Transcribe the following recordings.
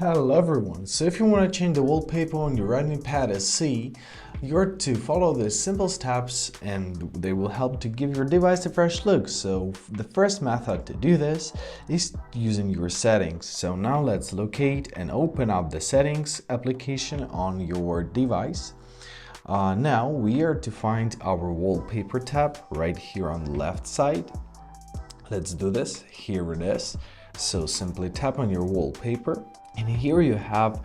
Hello everyone, so if you want to change the wallpaper on your Redmi Pad SE, you're to follow the simple steps and they will help to give your device a fresh look. So the first method to do this is using your settings. So now let's locate and open up the settings application on your device. Now we are to find our wallpaper tab right here on the left side. Let's do this. Here it is. So simply tap on your wallpaper. And here you have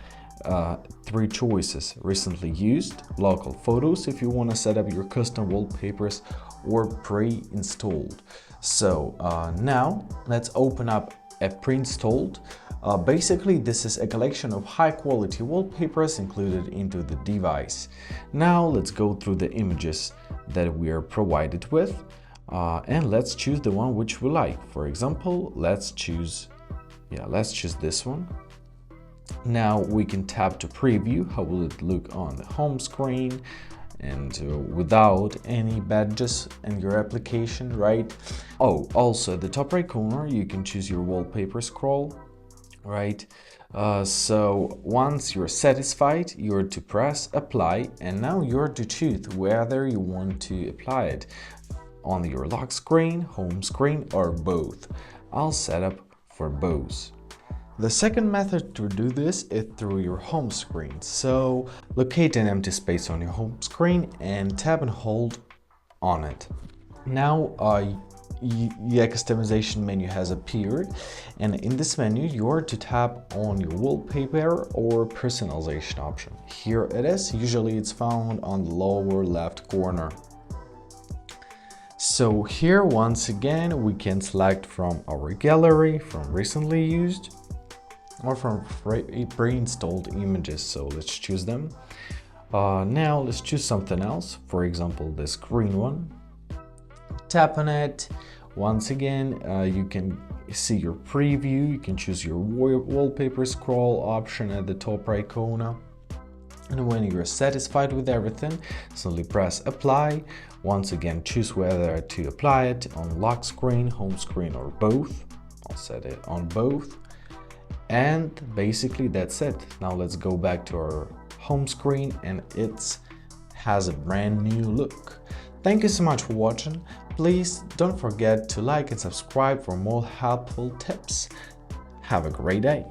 three choices: recently used, local photos if you want to set up your custom wallpapers, or pre-installed. So now let's open up a pre-installed. Basically this is a collection of high quality wallpapers included into the device. Now let's go through the images that we are provided with and let's choose the one which we like. For example, let's choose this one. Now we can tap to preview how will it look on the home screen and without any badges in your application, right? Oh, also at the top right corner you can choose your wallpaper scroll, right? So once you're satisfied, you're to press apply, and now you're to choose whether you want to apply it on your lock screen, home screen, or both. I'll set up for both. The second method to do this is through your home screen. So locate an empty space on your home screen and tap and hold on it. Now the customization menu has appeared, and in this menu you're to tap on your wallpaper or personalization option. Here it is. Usually it's found on the lower left corner. So here once again we can select from our gallery, from recently used, or from pre-installed images. So let's choose them. Now let's choose something else, for example this green one. Tap on it. Once again you can see your preview, you can choose your wallpaper scroll option at the top right corner. And when you're satisfied with everything, simply press apply. Once again choose whether to apply it on lock screen, home screen, or both. I'll set it on both. And basically that's it. Now let's go back to our home screen and it has a brand new look. Thank you so much for watching. Please don't forget to like and subscribe for more helpful tips. Have a great day.